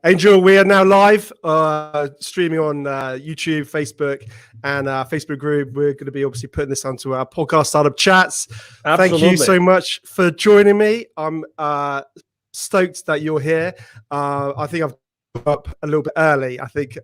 Angel, we are now live, streaming on YouTube, Facebook, and our Facebook group. We're going to be obviously putting this onto our podcast startup chats. Absolutely. Thank you so much for joining me. I'm stoked that you're here. I think I've up a little bit early. I think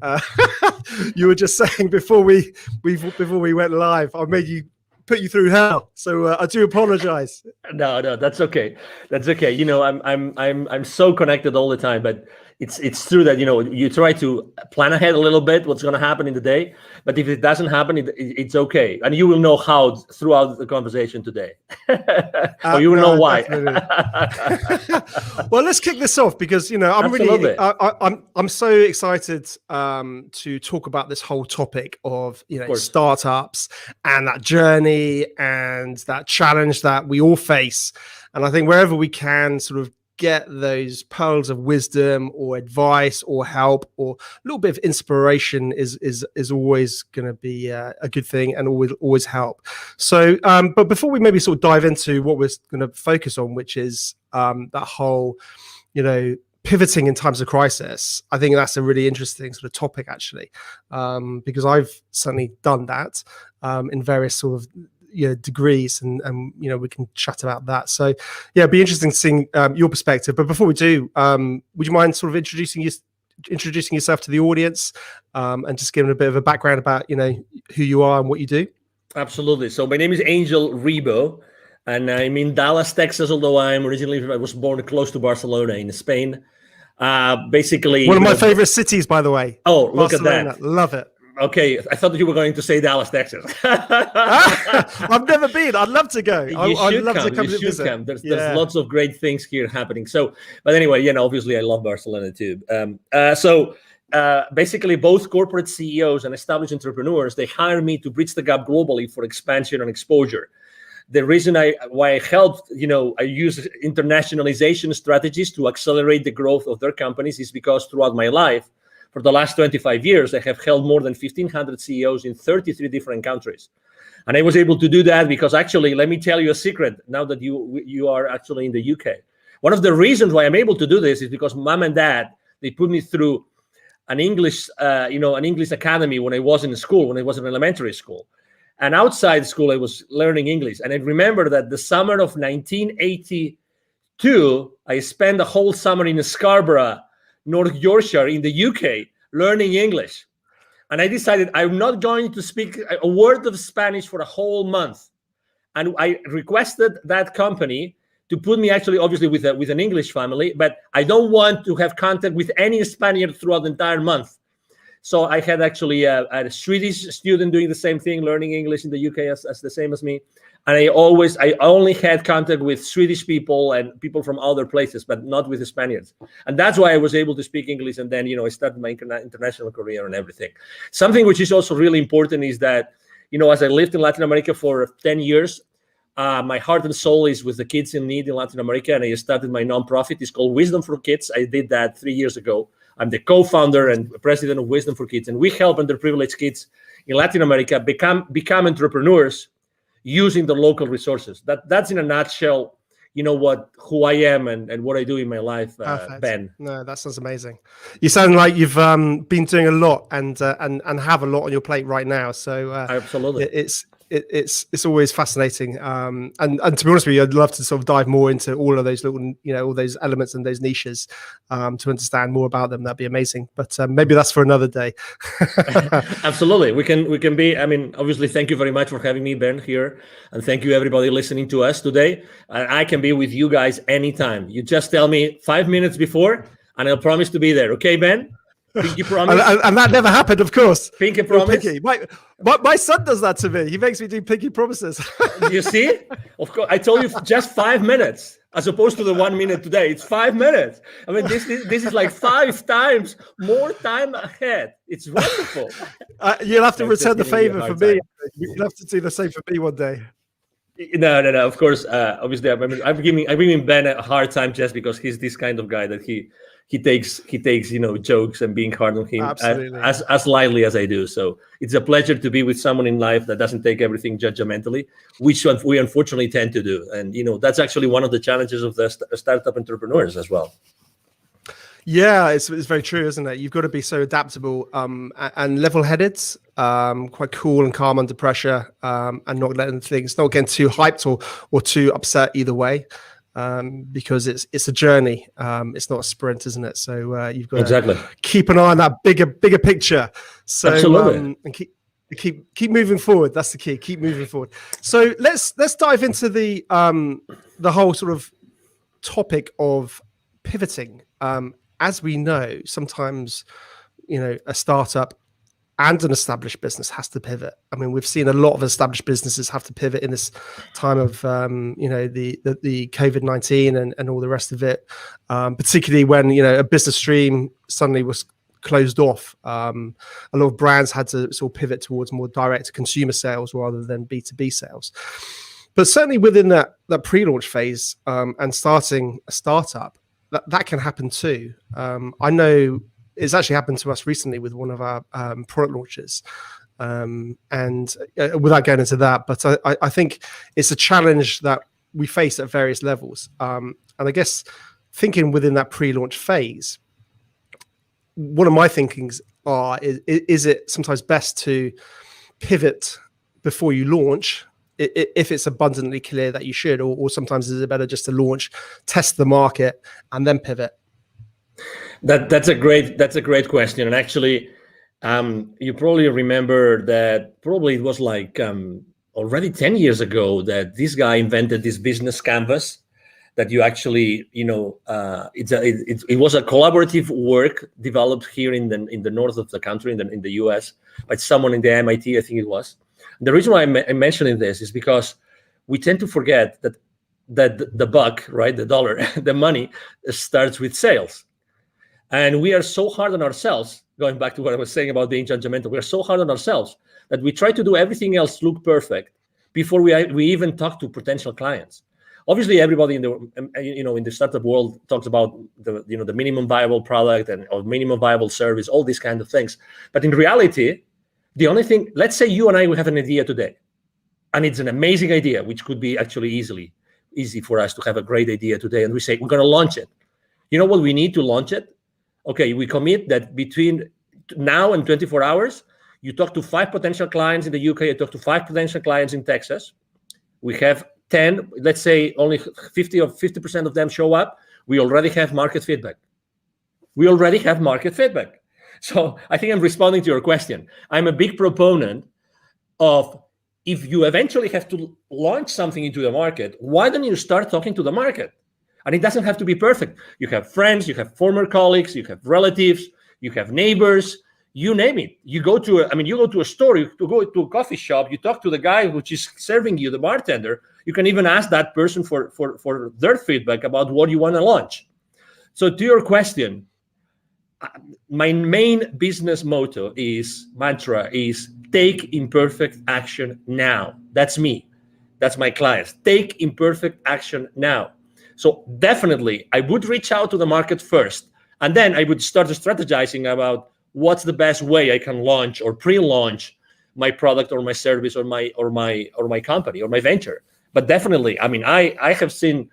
you were just saying before we went live, I made you put you through hell. So I do apologize. No, that's okay. That's okay. You know, I'm so connected all the time, but it's true that, you know, you try to plan ahead a little bit what's going to happen in the day, but if it doesn't happen, it's okay. And you will know how throughout the conversation today. Or you will know why. Well, let's kick this off because, you know, I'm so excited to talk about this whole topic of, you know, startups and that journey and that challenge that we all face. And I think wherever we can sort of get those pearls of wisdom or advice or help or a little bit of inspiration is always going to be a good thing and always help. So, but before we maybe sort of dive into what we're going to focus on, which is that whole, you know, pivoting in times of crisis, I think that's a really interesting sort of topic actually, because I've certainly done that in various sort of degrees, and you know, we can chat about that. So yeah, it'd be interesting seeing your perspective. But before we do, would you mind sort of introducing yourself to the audience, and just giving a bit of a background about, you know, who you are and what you do? Absolutely. So my name is Angel Ribo, and I'm in Dallas, Texas, although I was born close to Barcelona in Spain. Basically one of my favorite cities, by the way. Oh, look Barcelona. at that. Love it. Okay, I thought that you were going to say Dallas, Texas. I've never been. I'd love to go. I'd love to come you to visit. Come. There's lots of great things here happening. So, but anyway, you know, obviously I love Barcelona too. Basically both corporate CEOs and established entrepreneurs, they hire me to bridge the gap globally for expansion and exposure. The reason why I helped, you know, I use internationalization strategies to accelerate the growth of their companies is because throughout my life, for the last 25 years, I have held more than 1,500 CEOs in 33 different countries. And I was able to do that because actually, let me tell you a secret now that you are actually in the UK. One of the reasons why I'm able to do this is because mom and dad, they put me through an English academy when I was in school, when I was in elementary school. And outside school, I was learning English. And I remember that the summer of 1982, I spent a whole summer in Scarborough, North Yorkshire in the UK, learning English. And I decided I'm not going to speak a word of Spanish for a whole month. And I requested that company to put me actually, obviously, with an English family, but I don't want to have contact with any Spaniard throughout the entire month. So I had actually a Swedish student doing the same thing, learning English in the UK as the same as me. And I only had contact with Swedish people and people from other places, but not with the Spaniards. And that's why I was able to speak English. And then, you know, I started my international career and everything. Something which is also really important is that, you know, as I lived in Latin America for 10 years, my heart and soul is with the kids in need in Latin America. And I started my nonprofit. It's called Wisdom for Kids. I did that 3 years ago. I'm the co-founder and president of Wisdom for Kids. And we help underprivileged kids in Latin America become entrepreneurs using the local resources. That's in a nutshell, you know, who I am and what I do in my life, Ben. No, that sounds amazing. You sound like you've been doing a lot and have a lot on your plate right now. So absolutely, it's always fascinating. And to be honest with you, I'd love to sort of dive more into all of those little, you know, all those elements and those niches to understand more about them. That'd be amazing. But maybe that's for another day. Absolutely. We can be, I mean, obviously, thank you very much for having me, Ben, here. And thank you, everybody listening to us today. I can be with you guys anytime. You just tell me 5 minutes before, and I'll promise to be there. Okay, Ben? Pinky promise. And that never happened, of course. Pinky promise. Pinky. My son does that to me. He makes me do pinky promises. You see? Of course, I told you just 5 minutes, as opposed to the 1 minute today. It's 5 minutes. I mean, this is like 5 times more time ahead. It's wonderful. You'll have to return the favor for me. You'll have to do the same for me one day. No. Of course, obviously, I'm giving Ben a hard time just because he's this kind of guy that he takes you know, jokes and being hard on him as lightly as I do. So it's a pleasure to be with someone in life that doesn't take everything judgmentally, which we unfortunately tend to do. And you know, that's actually one of the challenges of the startup entrepreneurs as well. Yeah, it's very true, isn't it? You've got to be so adaptable and level-headed, quite cool and calm under pressure, and not getting too hyped or too upset either way, because it's a journey. It's not a sprint, isn't it? So you've got to keep an eye on that bigger picture. So Absolutely. And keep moving forward. That's the key. Keep moving forward. So let's dive into the whole sort of topic of pivoting. As we know, sometimes, a startup and an established business has to pivot. I mean, we've seen a lot of established businesses have to pivot in this time of, the COVID-19 and all the rest of it, particularly when, a business stream suddenly was closed off. A lot of brands had to sort of pivot towards more direct consumer sales rather than B2B sales. But certainly within that pre-launch phase and starting a startup, that can happen too. I know it's actually happened to us recently with one of our product launches. And without going into that, but I think it's a challenge that we face at various levels. And I guess thinking within that pre-launch phase, one of my thinkings is it sometimes best to pivot before you launch, if it's abundantly clear that you should, or sometimes is it better just to launch, test the market, and then pivot? That's a great question. And actually, you probably remember that probably it was like already 10 years ago that this guy invented this business canvas that you actually, it was a collaborative work developed here in the north of the country, in the US, by someone in the MIT, I think it was. The reason why I'm mentioning this is because we tend to forget that the buck, right, the dollar, the money starts with sales. And we are so hard on ourselves, going back to what I was saying about being judgmental, we are so hard on ourselves that we try to do everything else look perfect before we even talk to potential clients. Obviously, everybody in the startup world talks about the minimum viable product or minimum viable service, all these kind of things. But in reality, the only thing, let's say you and I will have an idea today, and it's an amazing idea, which could be actually easy for us to have a great idea today, and we say we're going to launch it. You know what we need to launch it? Okay, we commit that between now and 24 hours, you talk to 5 potential clients in the UK, you talk to 5 potential clients in Texas. We have 10, let's say only 50% of them show up. We already have market feedback. So I think I'm responding to your question. I'm a big proponent of, if you eventually have to launch something into the market, why don't you start talking to the market? And it doesn't have to be perfect. You have friends, you have former colleagues, you have relatives, you have neighbors, you name it. You go to a store, you go to a coffee shop, you talk to the guy which is serving you, the bartender. You can even ask that person for their feedback about what you want to launch. So to your question, my main business mantra is take imperfect action now. That's me. That's my clients. Take imperfect action now. So definitely, I would reach out to the market first, and then I would start strategizing about what's the best way I can launch or pre-launch my product or my service or my company or my venture. But definitely, I mean, I have seen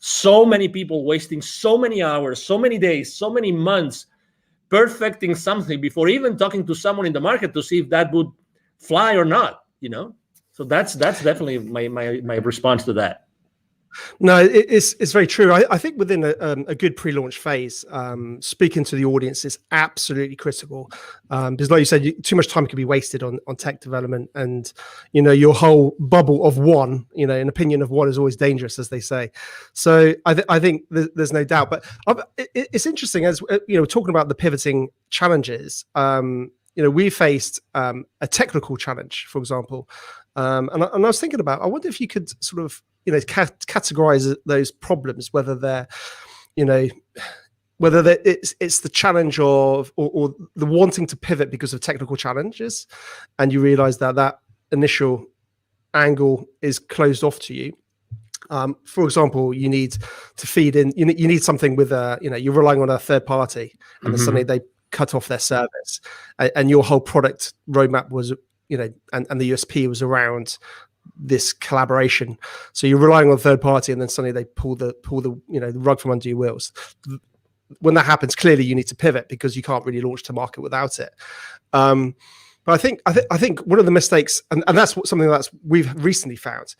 so many people wasting so many hours, so many days, so many months perfecting something before even talking to someone in the market to see if that would fly or not. So that's definitely my response to that. No, it's very true. I think within a good pre-launch phase, speaking to the audience is absolutely critical, because like you said, too much time can be wasted on tech development, and your whole bubble of one, an opinion of one is always dangerous, as they say. So I think there's no doubt. But it's interesting, as talking about the pivoting challenges. We faced a technical challenge, for example, and I was thinking about, I wonder if you could sort of categorize those problems, whether they're it's the challenge of or the wanting to pivot because of technical challenges, and you realize that initial angle is closed off to you. For example, you need to feed in, you need something with you're relying on a third party, and then suddenly they cut off their service, and your whole product roadmap was and the USP was around this collaboration. So you're relying on a third party, and then suddenly they pull the rug from under your wheels. when that happens, clearly you need to pivot because you can't really launch to market without it. But I think one of the mistakes, and that's something that's we've recently found.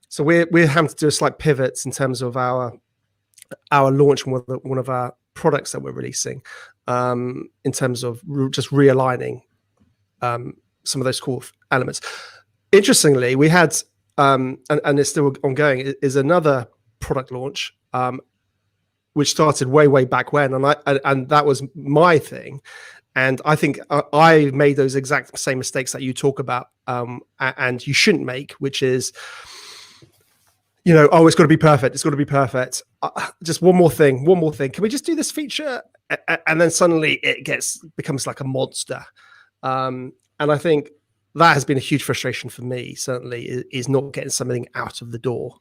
So we're having to do a slight pivots in terms of our launch, one of our products that we're releasing, in terms of just realigning some of those core elements. Interestingly, we had, and it's still ongoing, is another product launch, which started way back when, and that was my thing. And I think I made those exact same mistakes that you talk about, and you shouldn't make, which is, it's got to be perfect. It's got to be perfect. Just one more thing. Can we just do this feature? And then suddenly it becomes like a monster. And I think that has been a huge frustration for me, certainly, is not getting something out of the door.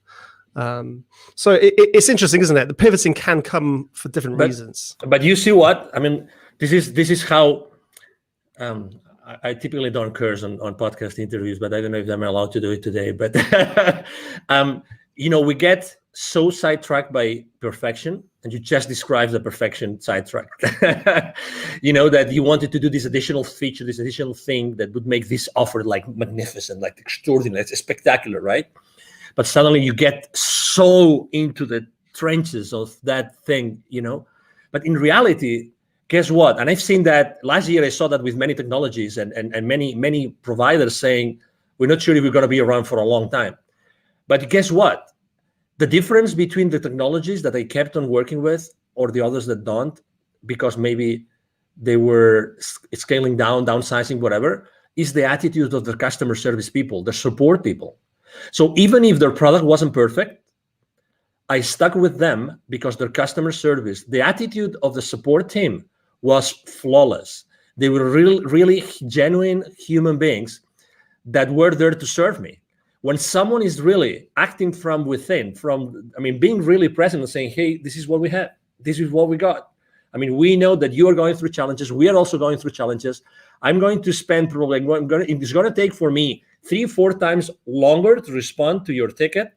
So it's interesting, isn't it? The pivoting can come for different reasons. But you see what? I mean, this is how I typically don't curse on podcast interviews, but I don't know if I'm allowed to do it today. But we get so sidetracked by perfection, and you just described the perfection sidetrack. That you wanted to do this additional feature, this additional thing that would make this offer like magnificent, like extraordinary, it's spectacular, right? But suddenly you get so into the trenches of that thing, But in reality, guess what? And I've seen that last year. I saw that with many technologies and many providers saying, we're not sure if we're going to be around for a long time. But guess what? The difference between the technologies that I kept on working with or the others that don't, because maybe they were scaling down, downsizing, whatever, is the attitude of the customer service people, the support people. So even if their product wasn't perfect, I stuck with them because their customer service, the attitude of the support team was flawless. They were really genuine human beings that were there to serve me. When someone is really acting from within, being really present and saying, hey, this is what we have. This is what we got. We know that you are going through challenges. We are also going through challenges. I'm going to spend probably, it's going to take for me 3-4 times longer to respond to your ticket,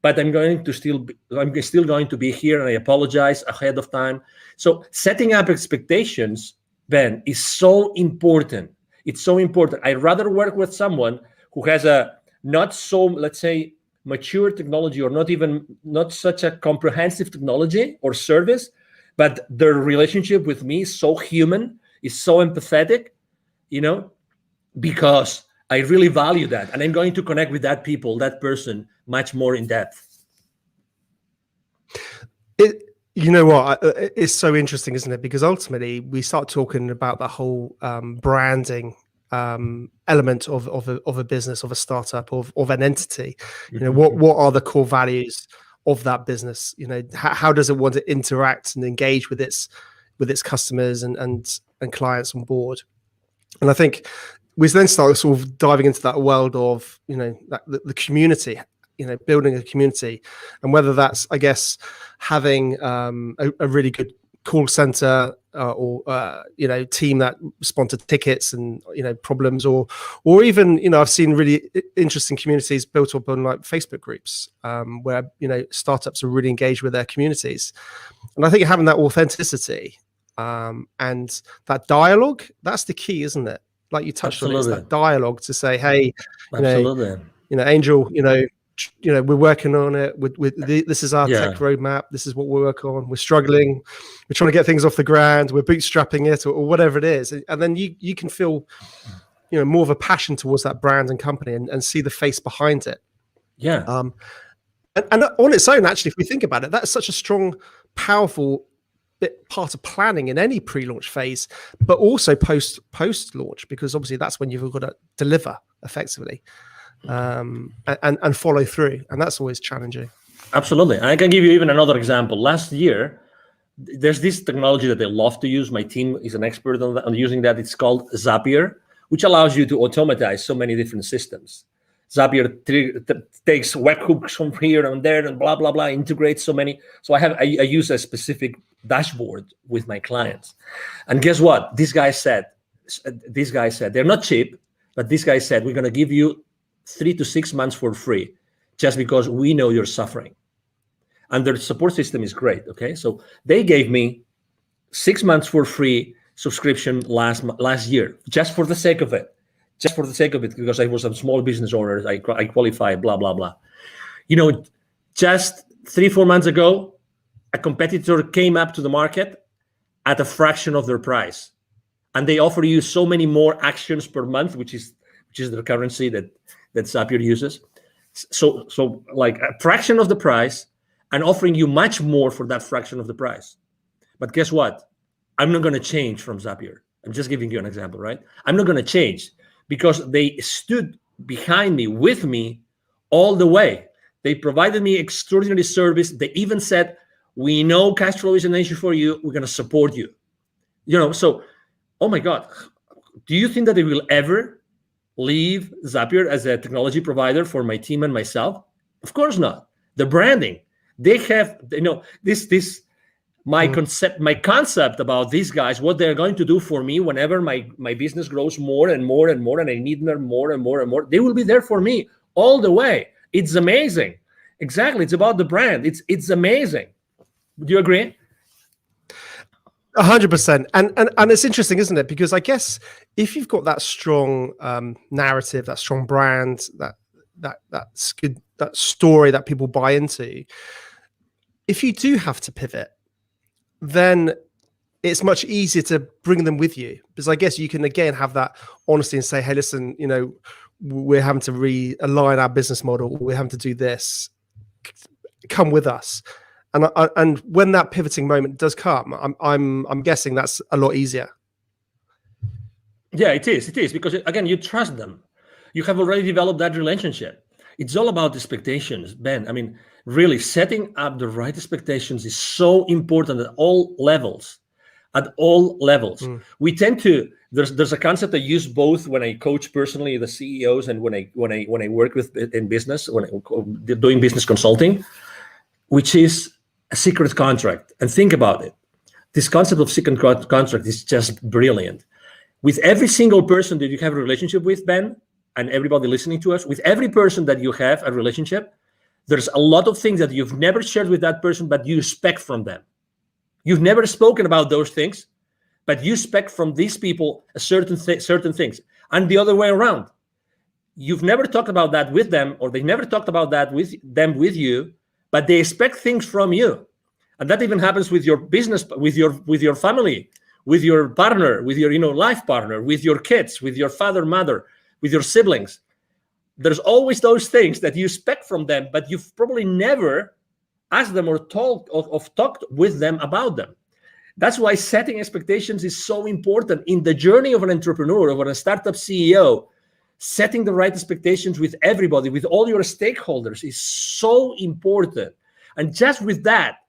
but I'm still going to be here, and I apologize ahead of time. So setting up expectations, Ben, is so important. It's so important. I'd rather work with someone who has a not so, let's say, mature technology, or not such a comprehensive technology or service, but their relationship with me is so human, is so empathetic, because I really value that, and I'm going to connect with that person much more in depth. It's so interesting, isn't it? Because ultimately we start talking about the whole branding element of a business, of a startup, of an entity. What are the core values of that business? How does it want to interact and engage with its customers and clients on board? And I think we then start sort of diving into that world of the community, building a community, and whether that's, I guess, having a really good call center or team that respond to tickets and problems, or even I've seen really interesting communities built up on like Facebook groups where startups are really engaged with their communities. And I think having that authenticity and that dialogue, that's the key, isn't it? Like you touched on, it's that dialogue to say, hey, Angel, we're working on it. This is our tech roadmap. This is what we work on. We're struggling. We're trying to get things off the ground. We're bootstrapping it, or whatever it is. And then you can feel, more of a passion towards that brand and company, and see the face behind it. Yeah. And on its own, actually, if we think about it, that's such a strong, powerful part of planning in any pre-launch phase, but also post-launch, because obviously that's when you've got to deliver effectively. And follow through, and that's always challenging. Absolutely. I can give you even another example. Last year, there's this technology that I love to use. My team is an expert on using that. It's called Zapier, which allows you to automatize so many different systems. Zapier takes webhooks from here and there and blah blah blah, integrates so many. So I use a specific dashboard with my clients, and guess what? This guy said they're not cheap, but this guy said, we're going to give you 3 to 6 months for free, just because we know you're suffering. And their support system is great. Okay, so they gave me 6 months for free subscription last year, just for the sake of it. Just for the sake of it, because I was a small business owner, I qualify, blah, blah, blah. Just 3-4 months ago, a competitor came up to the market at a fraction of their price. And they offer you so many more actions per month, which is the currency that Zapier uses. So like a fraction of the price and offering you much more for that fraction of the price. But guess what? I'm not going to change from Zapier. I'm just giving you an example, right? I'm not going to change because they stood behind me, with me all the way. They provided me extraordinary service. They even said, we know cash flow is an issue for you. We're going to support you. So, oh my God, do you think that they will ever leave Zapier as a technology provider for my team and myself? Of course not. The branding, they have, my concept about these guys, what they're going to do for me whenever my business grows more and more and more, and I need them more and more and more, they will be there for me all the way. It's amazing. Exactly. It's about the brand. It's amazing. Do you agree? 100%. And it's interesting, isn't it? Because I guess if you've got that strong narrative, that strong brand, that's good, that story that people buy into, if you do have to pivot, then it's much easier to bring them with you, because I guess you can again have that honesty and say, hey, listen, we're having to realign our business model. We're having to do this. Come with us. And when that pivoting moment does come, I'm guessing that's a lot easier. Yeah, it is because again, you trust them. You have already developed that relationship. It's all about expectations, Ben. I mean, really setting up the right expectations is so important at all levels. We tend to, there's a concept I use both when I coach personally the CEOs and when I work with in business, when I'm doing business consulting, which is a secret contract. And think about it. This concept of secret contract is just brilliant. With every single person that you have a relationship with, Ben, and everybody listening to us, with every person that you have a relationship, there's a lot of things that you've never shared with that person, but you expect from them. You've never spoken about those things, but you expect from these people a certain things. And the other way around. You've never talked about that with them, or they never talked about that with you, but they expect things from you. And that even happens with your business, with your family, with your partner, with your life partner, with your kids, with your father, mother, with your siblings. There's always those things that you expect from them, but you've probably never asked them or talked with them about them. That's why setting expectations is so important in the journey of an entrepreneur, of a startup CEO. Setting the right expectations with everybody, with all your stakeholders, is so important. And just with that,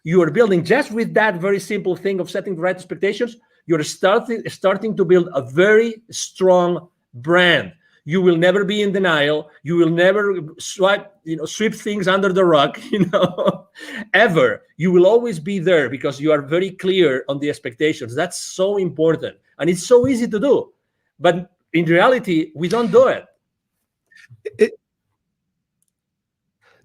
you are building, just with that very simple thing of setting the right expectations, you're starting to build a very strong brand. You will never be in denial. You will never sweep things under the rug, ever. You will always be there because you are very clear on the expectations. That's so important. And it's so easy to do. But in reality, we don't do it.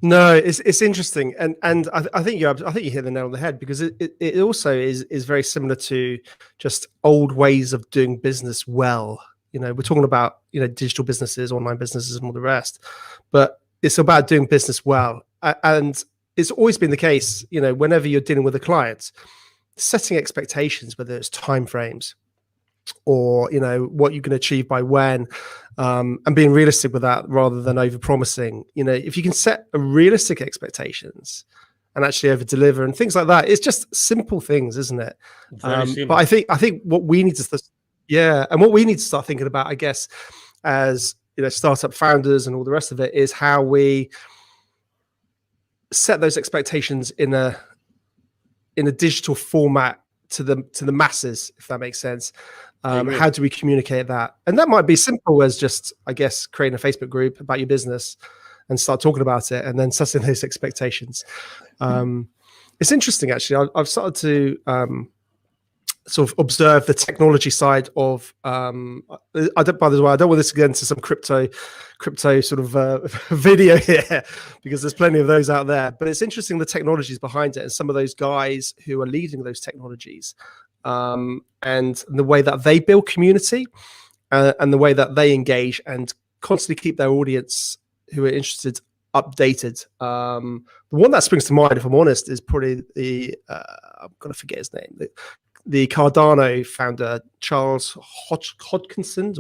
No, it's interesting, and I think you hit the nail on the head, because it also is very similar to just old ways of doing business well. We're talking about digital businesses, online businesses, and all the rest, but it's about doing business well, and it's always been the case. Whenever you're dealing with a client, setting expectations, whether it's timeframes or what you can achieve by when, and being realistic with that rather than over promising. If you can set a realistic expectations and actually over deliver and things like that, it's just simple things, isn't it? But I think what we need to what we need to start thinking about, I guess, as startup founders and all the rest of it, is how we set those expectations in a digital format to the masses, if that makes sense. How do we communicate that? And that might be simple as just, I guess, creating a Facebook group about your business and start talking about it, and then setting those expectations. It's interesting, actually. I've started to sort of observe the technology side of. By the way, I don't want this to get into some crypto sort of video here, because there's plenty of those out there. But it's interesting the technologies behind it, and some of those guys who are leading those technologies. and the way that they build community, and the way that they engage and constantly keep their audience who are interested updated. The one that springs to mind, if I'm honest, is probably the I'm gonna forget his name. The Cardano founder, Charles Hodgkinson,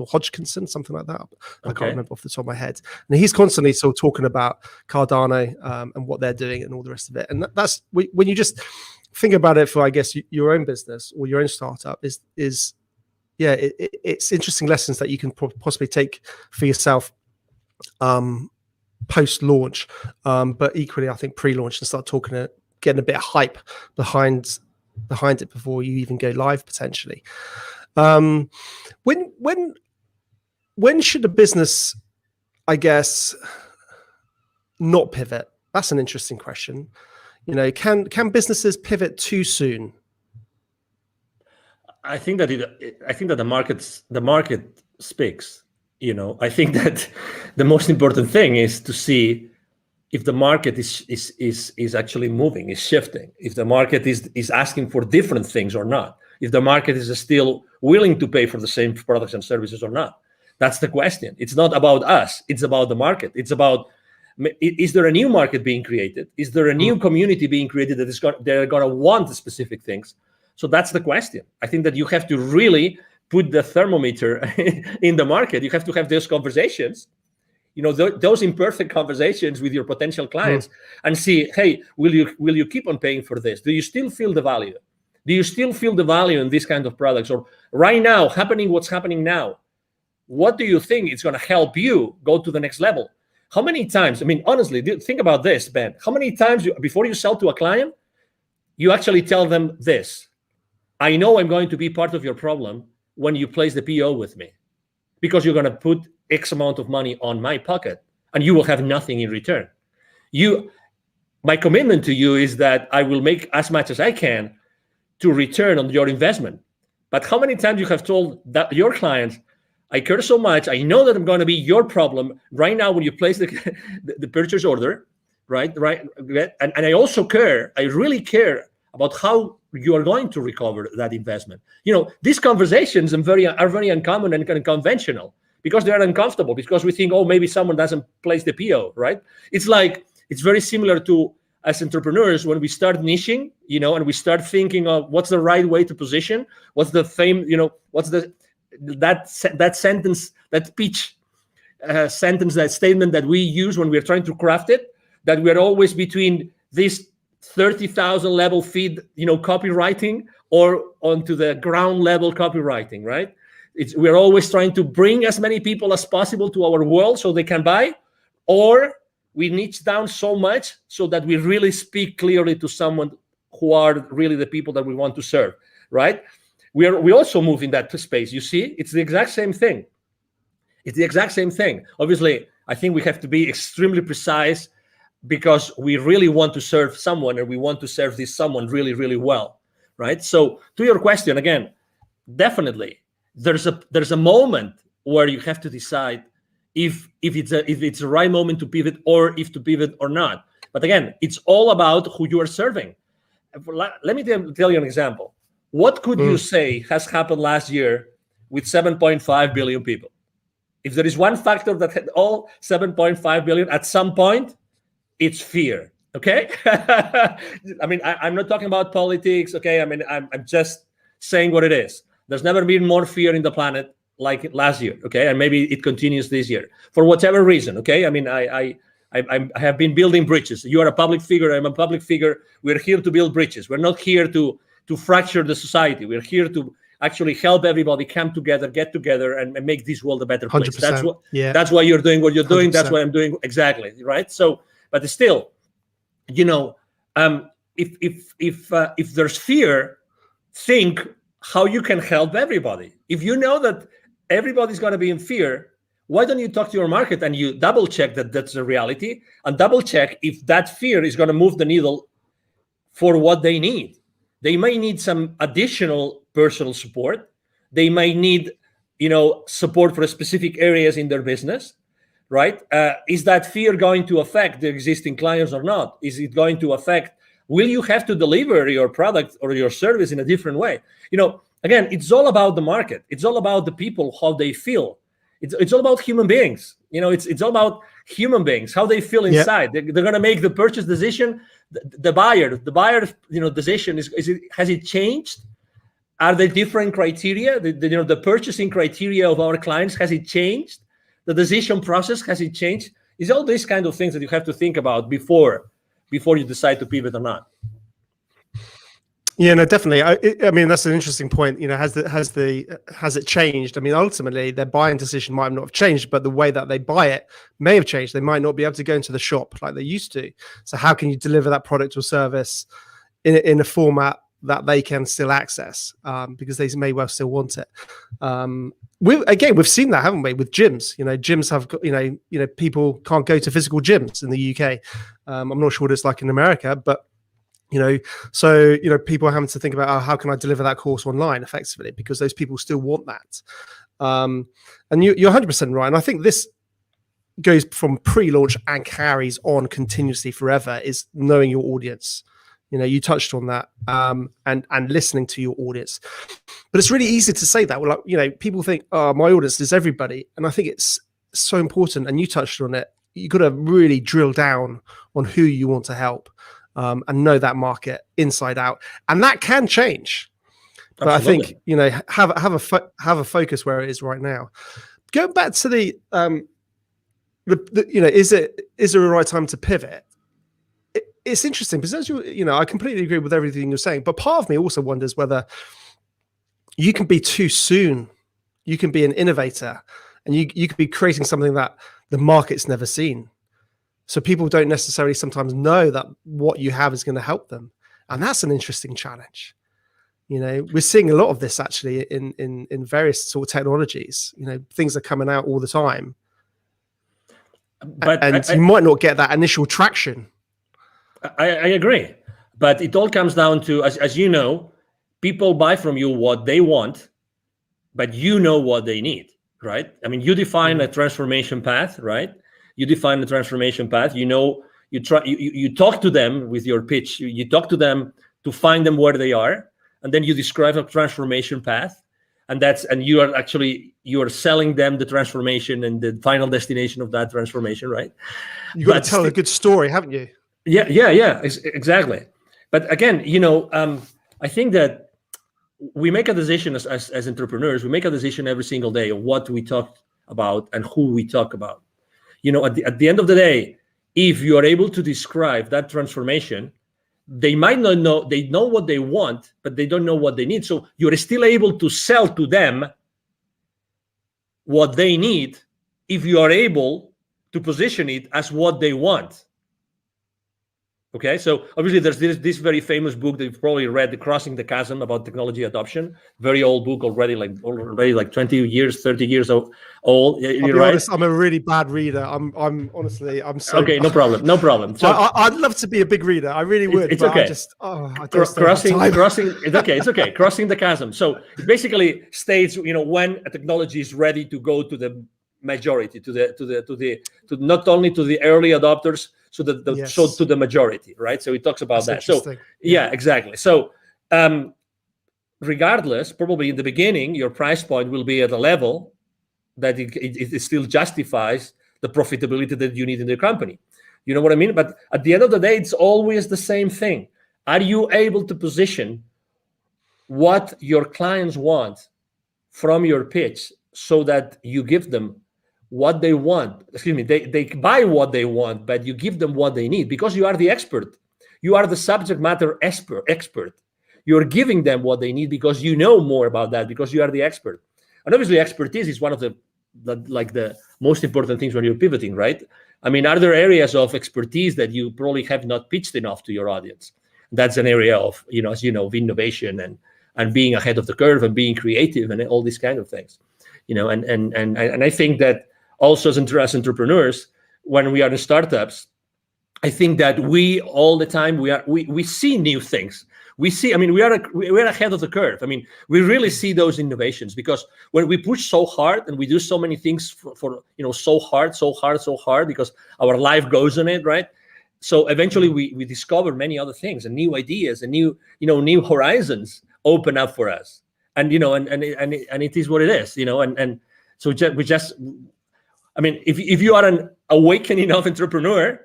something like that. I can't remember off the top of my head. And he's constantly sort of talking about Cardano and what they're doing and all the rest of it. And that's when you just think about it for, I guess, your own business or your own startup it's interesting lessons that you can possibly take for yourself post-launch, but equally, I think pre-launch, and start getting a bit of hype behind it before you even go live potentially. When should a business, I guess, not pivot? That's an interesting question. Can businesses pivot too soon? I think that the market speaks. I think that the most important thing is to see if the market is actually moving, is shifting, if the market is asking for different things or not, if the market is still willing to pay for the same products and services or not. That's the question. It's not about us. It's about the market. It's about, is there a new market being created? Is there a new community being created they're going to want specific things? So that's the question. I think that you have to really put the thermometer in the market. You have to have those conversations, those imperfect conversations with your potential clients, and see, hey, will you keep on paying for this? Do you still feel the value? Do you still feel the value in these kind of products? Or right now, what's happening now, what do you think is going to help you go to the next level? How many times, honestly, think about this, Ben. How many times before you sell to a client, you actually tell them this: I know I'm going to be part of your problem when you place the PO with me, because you're going to put X amount of money on my pocket and you will have nothing in return. My commitment to you is that I will make as much as I can to return on your investment. But how many times you have told that your clients, I care so much, I know that I'm going to be your problem right now when you place the purchase order, right? And I also care, I really care about how you are going to recover that investment. These conversations are very uncommon and kind of conventional, because they are uncomfortable, because we think, oh, maybe someone doesn't place the PO, right? It's very similar to, as entrepreneurs, when we start niching, and we start thinking of what's the right way to position, what's the fame, what's that sentence, that pitch sentence, that statement that we use when we're trying to craft it, that we're always between this 30,000 level feed, copywriting, or onto the ground level copywriting, right? We're always trying to bring as many people as possible to our world so they can buy, or we niche down so much so that we really speak clearly to someone who are really the people that we want to serve, right? We also move in that space. You see, it's the exact same thing. Obviously, I think we have to be extremely precise, because we really want to serve someone, and we want to serve this someone really, really well, right? So to your question, again, definitely there's a moment where you have to decide if it's the right moment to pivot, or if to pivot or not. But again, it's all about who you are serving. Let me tell you an example. What could you say has happened last year with 7.5 billion people? If there is one factor that had all 7.5 billion at some point, it's fear. Okay. I'm not talking about politics. Okay. I'm just saying what it is. There's never been more fear in the planet like last year. Okay. And maybe it continues this year for whatever reason. Okay. I have been building bridges. You are a public figure. I'm a public figure. We're here to build bridges. We're not here to fracture the society. We're here to actually help everybody come together, get together, and make this world a better place. That's why you're doing what you're doing. 100%. That's what I'm doing. Exactly. Right. So, but still, if there's fear, think how you can help everybody. If you know that everybody's going to be in fear, why don't you talk to your market and you double check that that's the reality, and double check if that fear is going to move the needle for what they need. They may need some additional personal support. They might need, support for specific areas in their business. Right? Is that fear going to affect the existing clients or not? Is it going to affect will you have to deliver your product or your service in a different way? Again, it's all about the market. It's all about the people, how they feel. It's all about human beings. It's all about human beings, how they feel inside. They're going to make the purchase decision. The buyer, decision has it changed? Are there different criteria? The purchasing criteria of our clients, has it changed? The decision process, has it changed? It's all these kind of things that you have to think about before you decide to pivot or not. Yeah, no, definitely. I mean, that's an interesting point. Has it changed? I mean, ultimately, their buying decision might not have changed, but the way that they buy it may have changed. They might not be able to go into the shop like they used to. So how can you deliver that product or service in a format that they can still access, because they may well still want it? We've seen that, haven't we, with gyms? Gyms have got, people can't go to physical gyms in the UK. I'm not sure what it's like in America, but so people are having to think about, how can I deliver that course online effectively, because those people still want that. And you're 100% right. And I think this goes from pre-launch and carries on continuously forever, is knowing your audience. You touched on that, and listening to your audience. But it's really easy to say that. Well, people think, oh, my audience is everybody. And I think it's so important. And you touched on it. You got to really drill down on who you want to help. And know that market inside out, and that can change. But absolutely. I think have a focus where it is right now. Going back to the is there a right time to pivot? It's interesting because I completely agree with everything you're saying, but part of me also wonders whether you can be too soon. You can be an innovator, and you could be creating something that the market's never seen. So people don't necessarily sometimes know that what you have is going to help them. And that's an interesting challenge. We're seeing a lot of this actually in various sort of technologies. Things are coming out all the time. But you might not get that initial traction. I agree. But it all comes down to, as you know, people buy from you what they want, but you know what they need, right? I mean, you define a transformation path, right? You define the transformation path. You talk to them with your pitch. You talk to them to find them where they are, and then you describe a transformation path, and you are selling them the transformation and the final destination of that transformation, right? You got to tell a good story, haven't you? Yeah, exactly. But again, I think that we make a decision as entrepreneurs. We make a decision every single day of what we talk about and who we talk about. At the end of the day, if you are able to describe that transformation, they might not know, they know what they want, but they don't know what they need. So you're still able to sell to them what they need if you are able to position it as what they want. Okay, so obviously there's this very famous book that you've probably read, The Crossing the Chasm, about technology adoption. Very old book already, like 20 years, 30 years old. I'll be honest, I'm a really bad reader. I'm honestly, I'm so okay. No problem. So I'd love to be a big reader. I really would. It's okay. Crossing. It's okay. Crossing the chasm. So it basically states, when a technology is ready to go to the majority, to not only to the early adopters, so to the majority, right? So it talks about that. So yeah, exactly. So regardless, probably in the beginning, your price point will be at a level that it still justifies the profitability that you need in the company. You know what I mean? But at the end of the day, it's always the same thing. Are you able to position what your clients want from your pitch so that you give them what they want? They buy what they want, but you give them what they need because you are the expert. You are the subject matter expert. You're giving them what they need because you know more about that, because you are the expert. And obviously expertise is one of the most important things when you're pivoting, right? I mean, are there areas of expertise that you probably have not pitched enough to your audience? That's an area of, as you know, of innovation and being ahead of the curve and being creative and all these kind of things, and I think that also as entrepreneurs, when we are in startups, I think that we all the time we see new things. We're ahead of the curve. I mean, we really see those innovations because when we push so hard and we do so many things for so hard because our life goes on it, right? So eventually we discover many other things and new ideas and new horizons open up for us. And and it is what it is, and so I mean, if you are an awakening enough entrepreneur,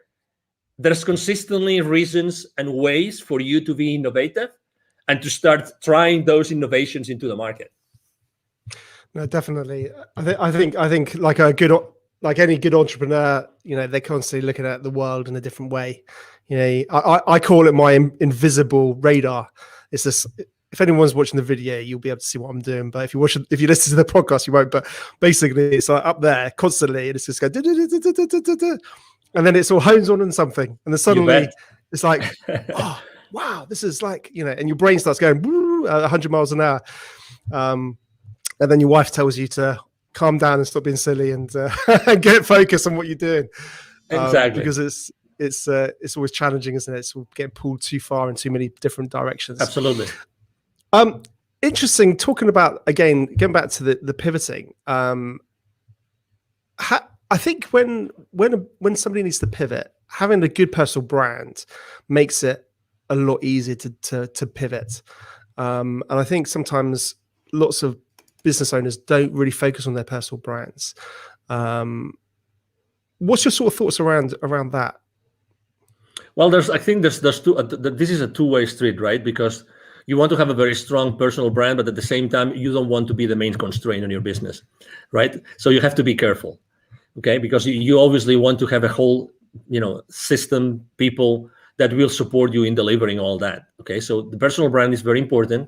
there's consistently reasons and ways for you to be innovative and to start trying those innovations into the market. No, definitely. I think like any good entrepreneur, they're constantly looking at the world in a different way. I call it my invisible radar. It's this. If anyone's watching the video, you'll be able to see what I'm doing. But if you listen to the podcast, you won't. But basically, it's like up there constantly, and it's just going, and then it's all hones on something, and then suddenly it's like, oh wow, this is like, and your brain starts going 100 miles an hour, and then your wife tells you to calm down and stop being silly and get focused on what you're doing. Exactly, because it's always challenging, isn't it? It's getting pulled too far in too many different directions. Absolutely. Interesting. Talking about, again, getting back to the pivoting. I think when somebody needs to pivot, having a good personal brand makes it a lot easier to pivot. And I think sometimes lots of business owners don't really focus on their personal brands. What's your sort of thoughts around that? Well, I think there's two. This is a two-way street, right? Because you want to have a very strong personal brand, but at the same time, you don't want to be the main constraint on your business, right? So you have to be careful, okay? Because you obviously want to have a whole, system, people that will support you in delivering all that, okay? So the personal brand is very important,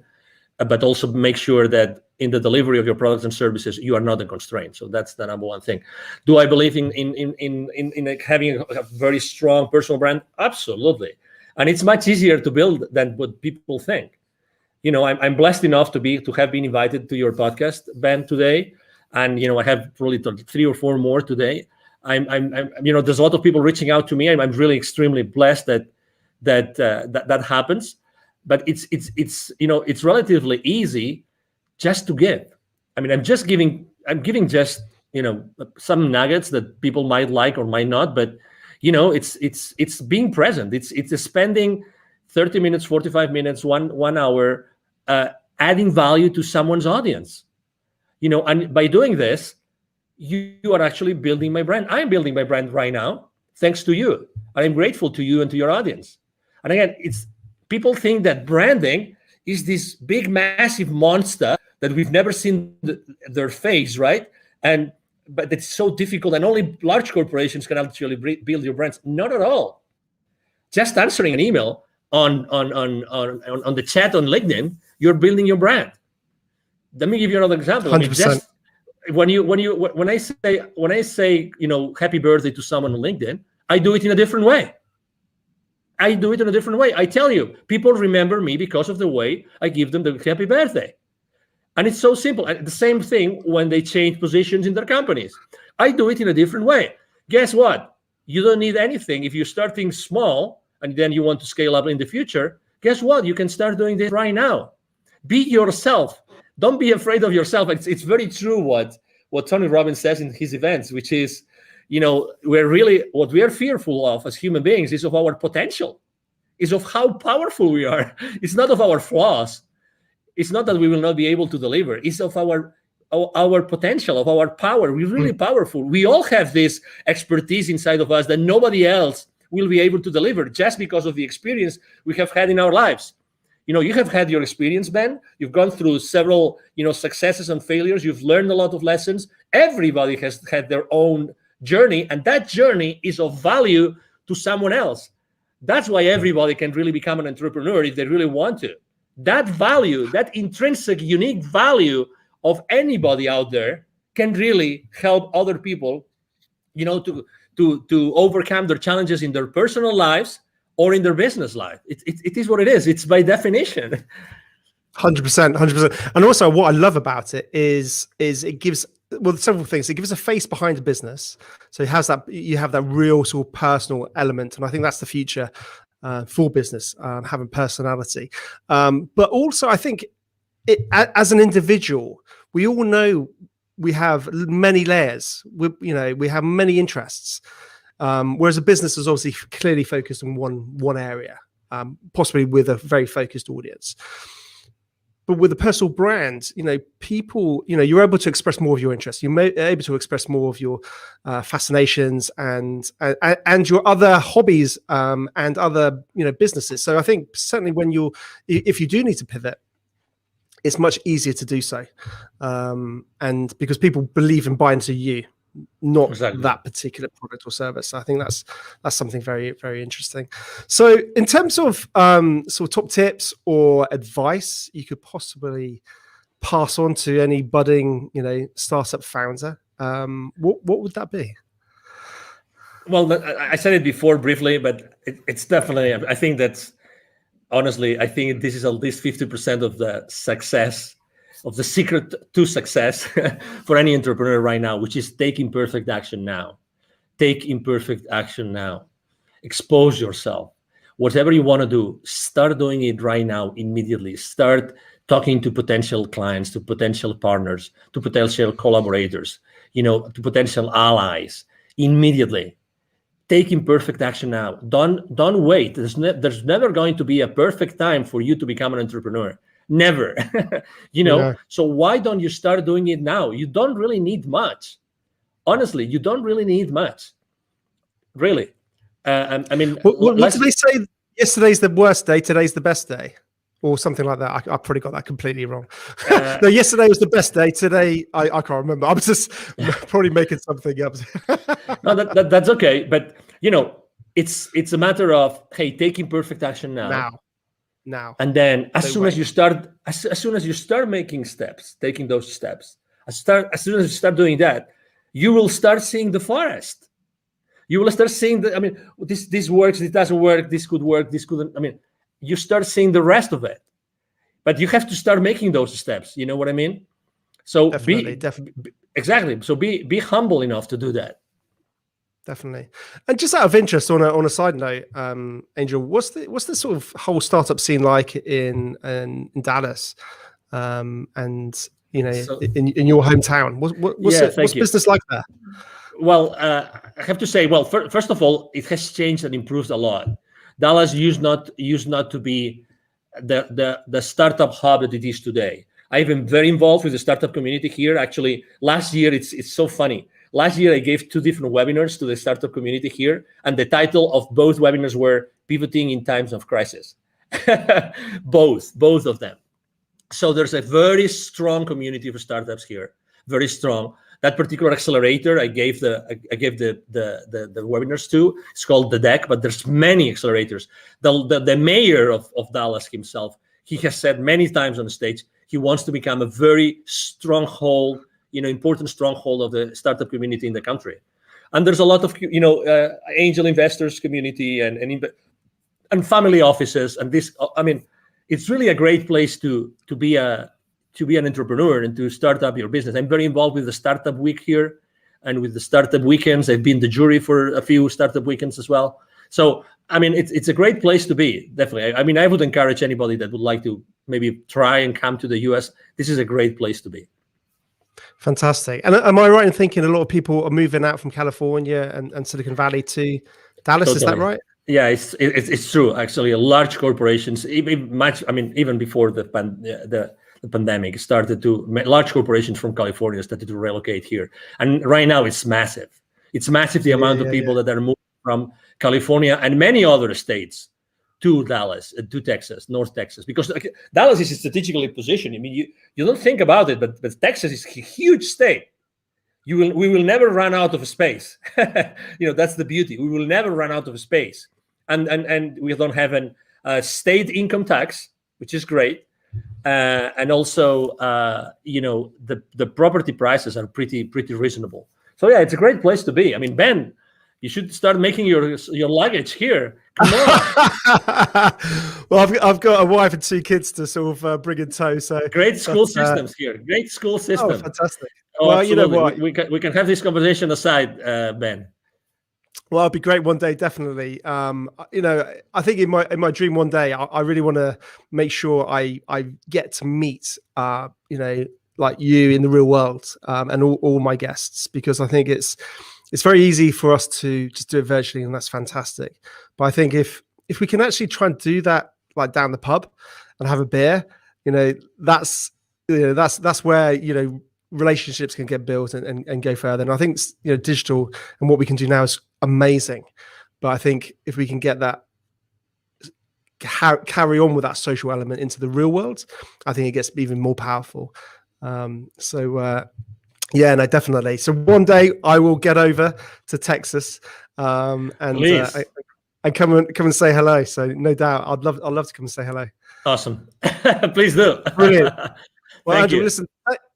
but also make sure that in the delivery of your products and services, you are not a constraint. So that's the number one thing. Do I believe in like having a very strong personal brand? Absolutely. And it's much easier to build than what people think. I'm blessed enough to have been invited to your podcast, Ben, today, and I have probably 3 or 4 more today. I'm there's a lot of people reaching out to me, and I'm really extremely blessed that happens. But it's relatively easy just to give. I mean, I'm giving just some nuggets that people might like or might not, but it's being present. It's spending 30 minutes, 45 minutes, 1 hour, adding value to someone's audience, and by doing this, you are actually building my brand. I'm building my brand right now, thanks to you. I'm grateful to you and to your audience. And again, people think that branding is this big, massive monster that we've never seen their face, right? But it's so difficult, and only large corporations can actually build your brands. Not at all. Just answering an email on the chat on LinkedIn, you're building your brand. Let me give you another example. 100%. When I say happy birthday to someone on LinkedIn, I do it in a different way. I tell you, people remember me because of the way I give them the happy birthday. And it's so simple. And the same thing when they change positions in their companies. I do it in a different way. Guess what? You don't need anything. If you're starting small and then you want to scale up in the future, guess what? You can start doing this right now. Be yourself. Don't be afraid of yourself. It's very true what Tony Robbins says in his events, which is, what we are fearful of as human beings is of our potential, is of how powerful we are. It's not of our flaws. It's not that we will not be able to deliver. It's of our potential, of our power. We're really powerful. We all have this expertise inside of us that nobody else will be able to deliver just because of the experience we have had in our lives. You have had your experience, Ben. You've gone through several, successes and failures. You've learned a lot of lessons. Everybody has had their own journey, and that journey is of value to someone else. That's why everybody can really become an entrepreneur if they really want to. That value, that intrinsic, unique value of anybody out there can really help other people, to overcome their challenges in their personal lives or in their business life. It is what it is. It's by definition. 100%. And also what I love about it is it gives, several things. It gives a face behind the business. So it has you have that real sort of personal element. And I think that's the future for business, having personality. But also I think as an individual, we all know we have many layers. We have many interests. Whereas a business is obviously clearly focused on one area, possibly with a very focused audience. But with a personal brand, people, you're able to express more of your interests. You're able to express more of your fascinations and your other hobbies and other, businesses. So I think certainly if you do need to pivot, it's much easier to do so, and because people believe and buy into you, not that particular product or service. I think that's something very, very interesting. So in terms of sort of top tips or advice you could possibly pass on to any budding, startup founder, what would that be? Well, I said it before briefly, but it's definitely, I think that's, honestly, I think this is at least 50% of the success, of the secret to success for any entrepreneur right now, which is take imperfect action now. Take imperfect action now. Expose yourself. Whatever you want to do, start doing it right now, immediately. Start talking to potential clients, to potential partners, to potential collaborators, to potential allies, immediately. Take imperfect action now. Don't wait. There's never going to be a perfect time for you to become an entrepreneur. Never. So why don't you start doing it now? You don't really need much. Honestly, you don't really need much. Really. I mean, what did they say? Yesterday's the worst day, today's the best day, or something like that. I probably got that completely wrong. No, yesterday was the best day. Today, I can't remember. I was just probably making something up. No, that's okay. But it's a matter of, hey, take imperfect action now. And then as soon as you start making steps, taking those steps, as soon as you start doing that, you will start seeing the forest. You will start seeing this works, it doesn't work, this could work, this couldn't. You start seeing the rest of it. But you have to start making those steps. You know what I mean? So definitely. Exactly. So be humble enough to do that. Definitely. And just out of interest, on a side note, Angel, what's the sort of whole startup scene like in Dallas, and in your hometown? What's business like there? Well, I have to say, first of all, it has changed and improved a lot. Dallas used not to be the startup hub that it is today. I've been very involved with the startup community here. Actually, last year, it's so funny. Last year, I gave 2 different webinars to the startup community here, and the title of both webinars were Pivoting in Times of Crisis. both of them. So there's a very strong community for startups here, very strong. That particular accelerator I gave the webinars to, it's called The Deck, but there's many accelerators. The mayor of Dallas himself, he has said many times on the stage, he wants to become a very stronghold, important stronghold of the startup community in the country. And there's a lot of, angel investors community and family offices. And this, it's really a great place to be an entrepreneur and to start up your business. I'm very involved with the Startup Week here and with the Startup Weekends. I've been the jury for a few Startup Weekends as well. So, it's a great place to be, definitely. I would encourage anybody that would like to maybe try and come to the US. This is a great place to be. Fantastic. And am I right in thinking a lot of people are moving out from California and Silicon Valley to Dallas? Totally. Is that right? Yeah, it's true. Actually, large corporations, even before the pandemic started large corporations from California started to relocate here. And right now it's massive. It's massive, the amount of people that are moving from California and many other states to Dallas, to Texas, North Texas, because Dallas is strategically positioned. You don't think about it, but Texas is a huge state. We will never run out of space. That's the beauty. We will never run out of space. And we don't have a state income tax, which is great. And also, the property prices are pretty reasonable. So yeah, it's a great place to be. Ben, you should start making your luggage here. Come on. Well, I've got a wife and 2 kids to sort of bring in tow. So great school systems here. Great school system. Oh, fantastic. Well, absolutely. You know what? We can have this conversation aside, Ben. Well, it'd be great one day, definitely. I think in my dream one day, I really want to make sure I get to meet, like you in the real world, and all my guests, because I think it's it's very easy for us to just do it virtually, and that's fantastic. But I think if we can actually try and do that, like down the pub and have a beer, that's where, relationships can get built and go further. And I think, digital and what we can do now is amazing. But I think if we can get that, carry on with that social element into the real world, I think it gets even more powerful. Yeah, no, definitely. So one day I will get over to Texas, and come and say hello. So no doubt, I'd love to come and say hello. Awesome. Please do. Brilliant. Well, Angel, listen,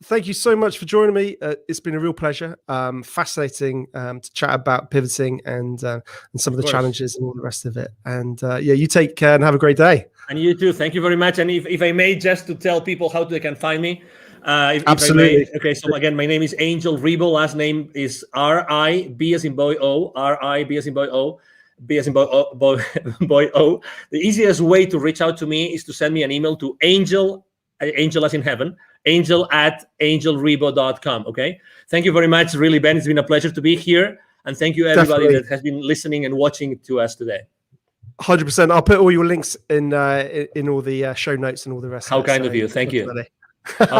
thank you so much for joining me. It's been a real pleasure. Fascinating to chat about pivoting and some of the challenges and all the rest of it. And you take care and have a great day. And you too. Thank you very much. And if I may, just to tell people how they can find me. Absolutely. Okay, so again, my name is Angel Ribo. Last name is R-I-B as in boy O, R-I-B as in boy O, B as in boy O. The easiest way to reach out to me is to send me an email to angel as in heaven, angel@angelribo.com. Okay. Thank you very much. Really, Ben, it's been a pleasure to be here. And thank you everybody that has been listening and watching to us today. 100%. I'll put all your links in all the show notes and all the rest. How kind of you. Thank you. Awesome.